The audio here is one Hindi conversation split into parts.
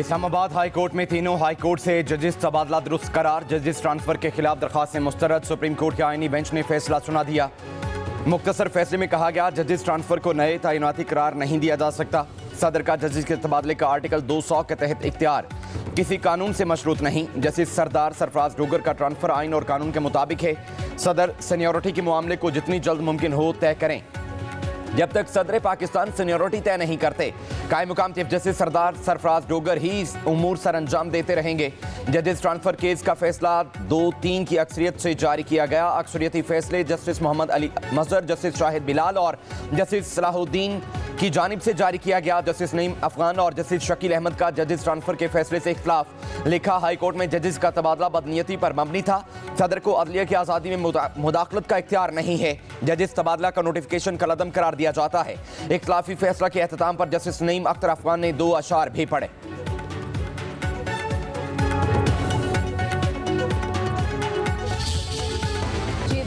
इस्लामाबाद हाई कोर्ट में तीनों हाई कोर्ट से जजेस तबादला दुरुस्त करार। जजेस ट्रांसफर के खिलाफ दरखास्तें मुस्तरद। सुप्रीम कोर्ट के आईनी बेंच ने फैसला सुना दिया। मुख्तसर फैसले में कहा गया जजेस ट्रांसफर को नए तैनाती करार नहीं दिया जा सकता। सदर का जजेस के तबादले का आर्टिकल 200 के तहत इख्तियार किसी कानून से मशरूत नहीं। जस्टिस सरदार सरफराज डोगर का ट्रांसफर आइन और कानून के मुताबिक है। सदर सीनियरिटी के मामले को जितनी जल्द मुमकिन हो तय करें। जब तक सदर पाकिस्तान सीनियरिटी तय नहीं करते, कायम मुकाम चीफ जस्टिस सरदार सरफराज डोगर ही इस उमूर सर अंजाम देते रहेंगे। जजेस ट्रांसफर केस का फैसला 2-3 की अक्सरियत से जारी किया गया। अक्सरियती फैसले जस्टिस मोहम्मद अली मजहर, जस्टिस शाहिद बिलाल और जस्टिस सलाहुद्दीन की जानिब से जारी किया गया। जस्टिस नईम अफगान और जस्टिस शकील अहमद का जजेस ट्रांसफर के फैसले से इख्तिलाफ। लिखा हाई कोर्ट में जजेस का तबादला बदनीयती पर मबनी था। सदर को अदलिया की आज़ादी में मुदाखलत का इख्तियार नहीं है। जजेस तबादला का नोटिफिकेशन कलअदम करार दिया जाता है। इख्तिलाफी फैसला के एहतमाम पर जस्टिस नईम अख्तर अफगान ने 2 अशार भी पढ़े।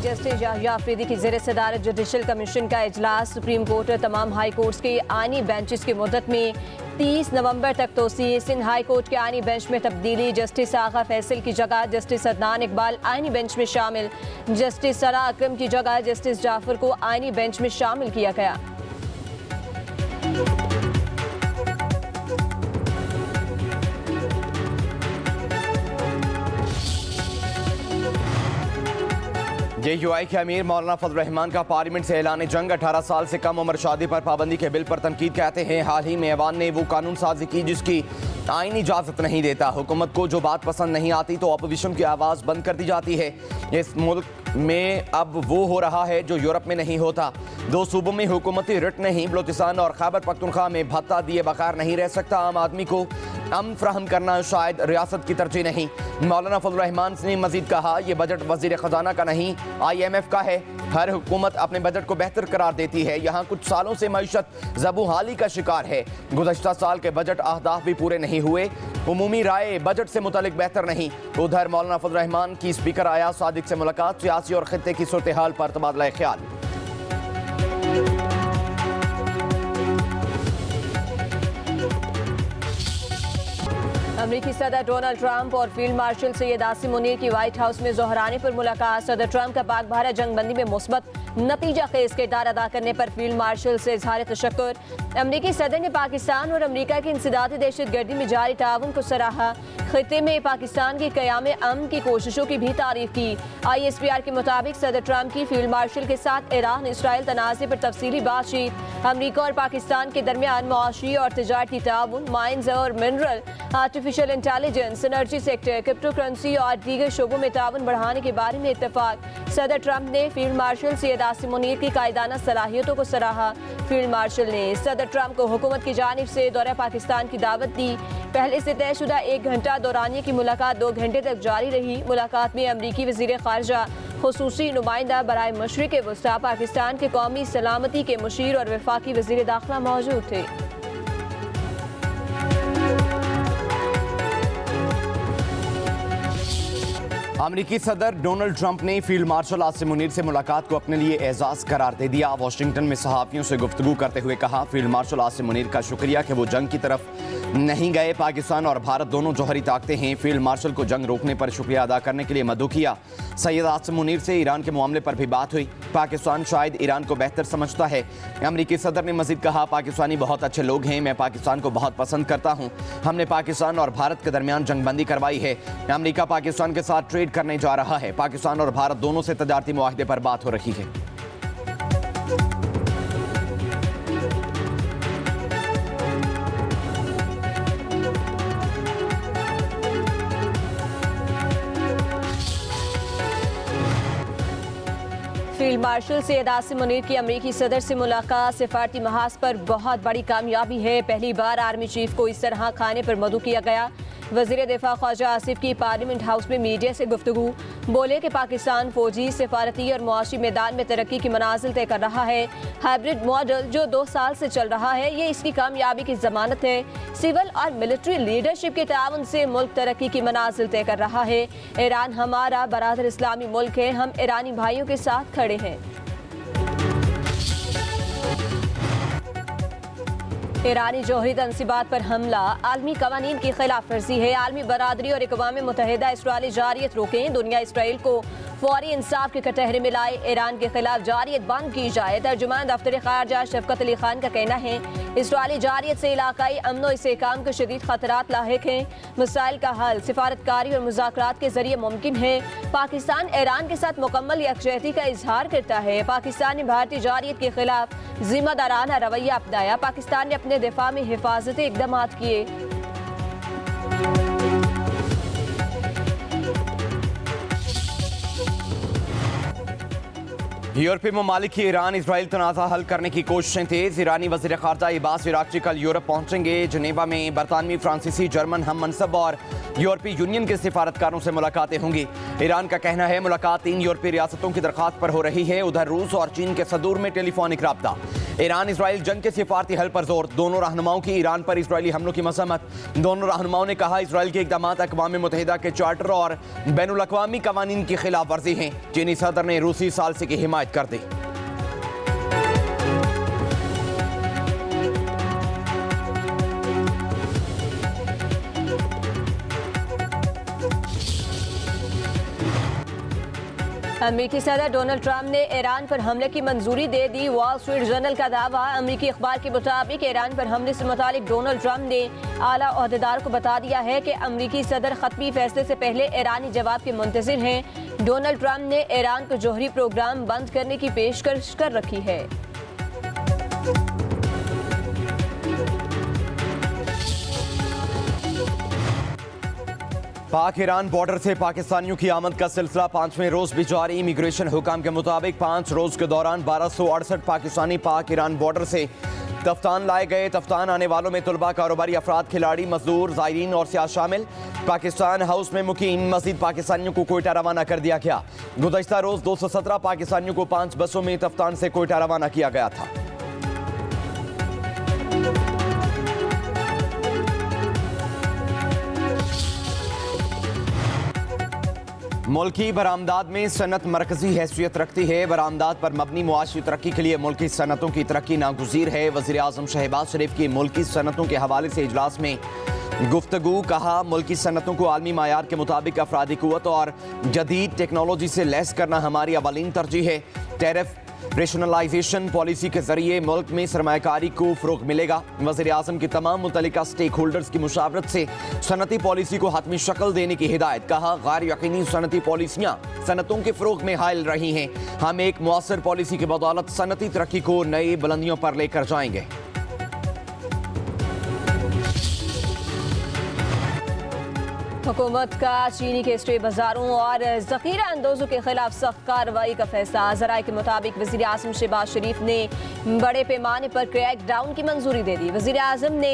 जस्टिस याहिया अफरीदी की ज़ेर सदारत जुडिशल कमीशन का इजलास। सुप्रीम कोर्ट और तमाम हाई कोर्ट्स के आईनी बेंचेस की मुद्दत में 30 नवंबर तक तोसी। सिंध हाई कोर्ट के आईनी बेंच में तब्दीली। जस्टिस आगा फैसल की जगह जस्टिस अदनान इकबाल आईनी बेंच में शामिल। जस्टिस सरा अकरम की जगह जस्टिस जाफर को आईनी बेंच में शामिल किया गया। JUI के अमीर मौलाना फजल रहमान का पार्लियामेंट से ऐलान जंग। 18 साल से कम उम्र शादी पर पाबंदी के बिल पर तनकीद। कहते हैं हाल ही में ऐवान ने वो कानून साजी की जिसकी आईनी इजाजत नहीं देता। हुकूमत को जो बात पसंद नहीं आती तो अपोजिशन की आवाज़ बंद कर दी जाती है। इस मुल्क में अब वो हो रहा है जो यूरोप में नहीं होता। 2 सूबों में हुकूमती रिट नहीं। बलोचिस्तान और खैबर पख्तूनख्वा में भत्ता दिए बगैर नहीं रह सकता। आम आदमी को अमन फ्राहम करना शायद रियासत की तरजीह नहीं। मौलाना फजल रहमान ने मजीद कहा यह बजट वजीर खजाना का नहीं IMF का है। हर हुकूमत अपने बजट को बेहतर करार देती है। यहाँ कुछ सालों से मईशत ज़बूहाली का शिकार है। गुज़श्ता साल के बजट अहदाफ भी पूरे नहीं हुए। उमूमी राय बजट से मुतालिक बेहतर नहीं। उधर मौलाना फजल रहमान की स्पीकर अयाज सादिक से मुलाकात। सियासी और खित्ते की सूरत हाल पर तबादला ख्याल। अमरीकी सदर डोनाल्ड ट्रंप और फील्ड मार्शल सैयद आसिम मुनीर की व्हाइट हाउस में जोहराने पर मुलाकात। सदर ट्रंप का पाक भारत जंगबंदी में मुस्बत नतीजा खेज किरदार अदा करने पर फील्ड मार्शल से इजहार तशक्कुर। अमरीकी सदर ने पाकिस्तान और अमरीका की इंसदादी दहशतगर्दी में जारी ताउन को सराहा। खित्ते में पाकिस्तान की क़याम अमन की कोशिशों की भी तारीफ की। ISPR के मुताबिक सदर ट्रंप की फील्ड मार्शल के साथ ईरान इसराइल तनाज़े पर तफसीली बातचीत। अमरीका और पाकिस्तान के दरमियान मुआशी और तिजारती ताउन, माइंस और mineral, artificial intelligence, energy sector, crypto currency और दीगर शोबों में ताउन बढ़ाने के बारे में इत्तफाक। सदर ट्रंप ने फील्ड मार्शल सैयद आसिम मुनीर की कायदाना सलाहियतों को सराहा। फील्ड मार्शल ने सदर ट्रंप को हुकूमत की जानिब से दौरा पाकिस्तान की दावत दी। पहले से तयशुदा 1 घंटा दौरानिये की मुलाकात 2 घंटे तक जारी रही। मुलाकात में अमरीकी वज़ीर ख़ारजा, खुसूसी नुमाइंदा बराए मशरिक़ वस्ता, पाकिस्तान के कौमी सलामती के मुशीर और वफाकी वज़ीर दाखिला मौजूद थे। अमरीकी सदर डोनाल्ड ट्रंप ने फील्ड मार्शल आसिम मुनीर से मुलाकात को अपने लिए एजाज करार दे दिया। वाशिंगटन में सहाफ़ियों से गुफ्तगू करते हुए कहा फील्ड मार्शल आसिम मुनीर का शुक्रिया कि वो जंग की तरफ नहीं गए। पाकिस्तान और भारत दोनों जौहरी ताकतें हैं। फील्ड मार्शल को जंग रोकने पर शुक्रिया अदा करने के लिए मदऊ किया। सैयद आसिम मुनीर से ईरान के मामले पर भी बात हुई। पाकिस्तान शायद ईरान को बेहतर समझता है। अमरीकी सदर ने मजीद कहा पाकिस्तानी बहुत अच्छे लोग हैं। मैं पाकिस्तान को बहुत पसंद करता हूँ। हमने पाकिस्तान और भारत के दरमियान जंगबंदी करवाई है। अमरीका पाकिस्तान के साथ ट्रेड करने जा रहा है। पाकिस्तान और भारत दोनों से तजारती मुआहदे पर बात हो रही है। फील्ड मार्शल सैयद आसिम मुनीर की अमरीकी सदर से मुलाकात सिफारती महाज पर बहुत बड़ी कामयाबी है। पहली बार आर्मी चीफ को इस तरह खाने पर मदऊ किया गया। वज़ीर दिफा ख्वाजा आसिफ की पार्लियामेंट हाउस में मीडिया से गुफ्तगू। बोले कि पाकिस्तान फौजी, सिफारती और मुआशी मैदान में तरक्की की मनाजिल तय कर रहा है। हाइब्रिड मॉडल जो 2 साल से चल रहा है ये इसकी कामयाबी की जमानत है। सिविल और मिलिट्री लीडरशिप के ताउन से मुल्क तरक्की की मनाजिल तय कर रहा है। ईरान हमारा बरादर इस्लामी मुल्क है। हम ईरानी भाइयों के साथ खड़े हैं। ईरानी जौहरी तनसीबात पर हमला आलमी कवानीन की खिलाफ वर्जी है। आलमी बरादरी और अक़वाम मुत्तहिदा इसराइली जारियत रोकें। दुनिया इसराइल को फौरी इंसाफ के कटहरे में लाए। ईरान के खिलाफ जारियत बंद की जाए। तर्जुमान दफ्तर खारजा शफकत अली खान का कहना है इसराइली जारियत से इलाकाई अमन और इस्तेहकाम के शदीद खतरात लाहिक हैं। मसाइल का हल सिफारतकारी और मुज़ाकरात के जरिए मुमकिन है। पाकिस्तान ईरान के साथ मुकम्मल यकजहती का इजहार करता है। पाकिस्तान ने भारतीय जारियत के खिलाफ जिम्मेदाराना रवैया अपनाया। पाकिस्तान ने अपने दिफा में हिफाजती इक़दाम किए। यूरोपीय ममालिक की ईरान इसराइल तनाज़ा हल करने की कोशिशें तेज। ईरानी वज़ीर ख़ारजा अब्बास इराक़ची कल यूरोप पहुंचेंगे। जनेवा में बरतानवी, फ्रांसीसी, जर्मन हम मनसब और यूरोपीय यूनियन के सिफारतकारों से मुलाकातें होंगी। ईरान का कहना है मुलाकात 3 यूरोपीय रियासतों की दरख्वास्त पर हो रही है। उधर रूस और चीन के सदूर में टेलीफोनिक रब्ता। ईरान इसराइल जंग के सिफारती हल पर जोर। दोनों रहनुमाओं की ईरान पर इसराइली हमलों की मजम्मत। दोनों रहनुमाओं ने कहा इसराइल के इक़दाम अक़वाम मुत्तहिदा के चार्टर और बैनुल-अक़वामी कवानीन की खिलाफ वर्जी हैं। चीनी सदर ने रूसी सालसी की हिमायत कर दी। अमेरिकी सदर डोनाल्ड ट्रंप ने ईरान पर हमले की मंजूरी दे दी। वॉल स्ट्रीट जर्नल का दावा। अमेरिकी अखबार के मुताबिक ईरान पर हमले से मुतालिक डोनाल्ड ट्रंप ने आला ओहदेदार को बता दिया है कि अमेरिकी सदर खत्मी फैसले से पहले ईरानी जवाब के मुंतज़िर हैं। डोनाल्ड ट्रंप ने ईरान को जौहरी प्रोग्राम बंद करने की पेशकश कर रखी है। पाक ईरान बॉर्डर से पाकिस्तानियों की आमद का सिलसिला 5वें रोज भी जारी। इमिग्रेशन हुकाम के मुताबिक 5 रोज के दौरान 1268 पाकिस्तानी पाक ईरान बॉर्डर से तफ्तान लाए गए। तफ्तान आने वालों में तलबा, कारोबारी अफराद, खिलाड़ी, मजदूर, ज़ायरीन और सियाह शामिल। पाकिस्तान हाउस में मुकीम मज़ीद पाकिस्तानियों को कोयटा रवाना कर दिया गया। गुज़श्ता रोज 217 पाकिस्तानियों को 5 बसों में तफ्तान से कोयटा रवाना किया गया था। मुल्की बरामदात में सनत मरकजी हैसियत रखती है। बरामदात पर मबनी मुआशी तरक्की के लिए मुल्की सनतों की तरक्की नागुज़ीर है। वज़ीर आज़म शहबाज शरीफ की मुल्की सनतों के हवाले से इजलास में गुफ्तगू। कहा मुल्की सनतों को आलमी मायार के मुताबिक अफरादी क़ुव्वत और जदीद टेक्नोलॉजी से लैस करना हमारी अवलीन तरजीह है। टैरिफ रेशनलाइजेशन पॉलिसी के जरिए मुल्क में सरमायाकारी को फ़रोग़ मिलेगा। वज़ीर आज़म की तमाम मुतल्लिका स्टेक होल्डर्स की मुशावरत से सनती पॉलिसी को हतमी शक्ल देने की हिदायत। कहा गैर यकीनी सनती पॉलिसियाँ सनतों के फ़रोग़ में हायल रही हैं। हम एक मुअस्सर पॉलिसी की बदौलत सनती तरक्की को नई बुलंदियों पर लेकर जाएंगे। हुकूमत का चीनी के स्ट्री बाजारों और ज़ख़ीरा अंदोज़ों के खिलाफ सख्त कार्रवाई का फैसला। ज़राए के मुताबिक वज़ीर आज़म शहबाज शरीफ ने बड़े पैमाने पर क्रैक डाउन की मंजूरी दे दी। वज़ीर आज़म ने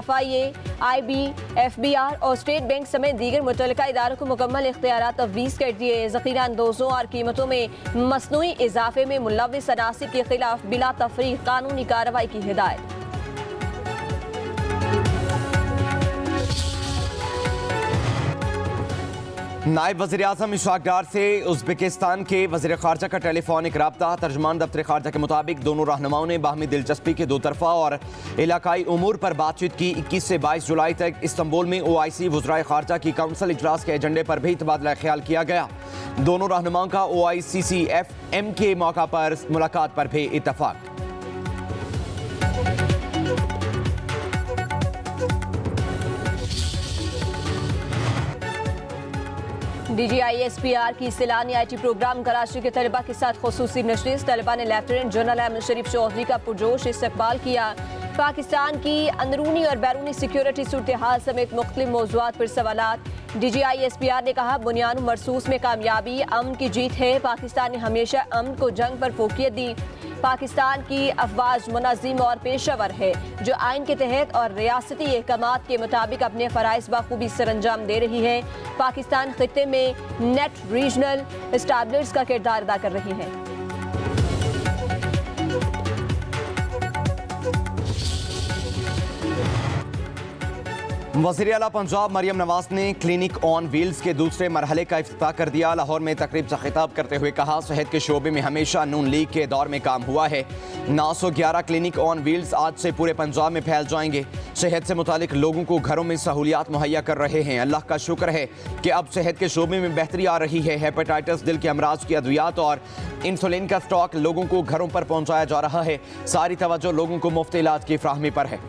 FIA, IB, FBR और स्टेट बैंक समेत दीगर मुतल्लिका इदारों को मुकम्मल इख्तियारात तफवीज़ कर दिए। ज़ख़ीरा अंदोज़ों और कीमतों में मसनूई इजाफे में मुलव्विस अनासिर के खिलाफ बिला तफरीक कानूनी कार्रवाई की हिदायत। नायब वज़ीर आज़म इशफाक डार से उज़्बेकिस्तान के वज़ीर ख़ारजा का टेलीफोनिक रब्ता। तर्जुमान दफ्तर ख़ारजा के मुताबिक दोनों रहनुमाओं ने बाहमी दिलचस्पी के 2 तरफ़ा और इलाकाई उमूर पर बातचीत की। 21 से 22 जुलाई तक इस्तंबुल में OIC वज़राए ख़ारजा की काउंसिल इजलास के एजेंडे पर भी तबादला ख्याल किया गया। दोनों रहनुमाओं का OICCFM के मौका पर मुलाकात पर भी इत्तफ़ाक़। DGISPR की सिलानी IT प्रोग्राम कराची के तलबा के साथ खुसूसी नशस्त। तलबा ने लेफ्टिनेंट जनरल अहमद शरीफ चौधरी का पुरजोश इस्तकबाल किया। पाकिस्तान की अंदरूनी और बैरूनी सिक्योरिटी सूरत हाल समेत मुख्तलिफ मौज़ूआत पर सवालात। DGISPR ने कहा बुनियाद मरसूस में कामयाबी अमन की जीत है। पाकिस्तान ने हमेशा अमन को जंग पर फोकियत दी। पाकिस्तान की अफवाज मुनज़्ज़म और पेशावर है जो आइन के तहत और रियासती अहकामात के मुताबिक अपने फ़राइज़ बखूबी सरअंजाम दे रही है। पाकिस्तान खित्ते में नेट रीजनल एस्टैब्लिशर्स का किरदार अदा कर रही है। वज़ीर आला पंजाब मरियम नवाज ने क्लिनिक ऑन व्हील्स के दूसरे मरहले का इफ्तिताह कर दिया। लाहौर में तकरीब से खिताब करते हुए कहा, सेहत के शोबे में हमेशा नून लीग के दौर में काम हुआ है। 911 क्लिनिक ऑन व्हील्स आज से पूरे पंजाब में फैल जाएंगे। सेहत से मुतालिक लोगों को घरों में सहूलियात मुहैया कर रहे हैं। अल्लाह का शुक्र है कि अब सेहत के शोबे में बेहतरी आ रही है। हेपेटाइटिस, दिल के अमराज की अद्वियात और इंसुलिन का स्टॉक लोगों को घरों पर पहुँचाया जा रहा है। सारी तवज्जो लोगों को मुफ्त इलाज की फ्राहमी पर है।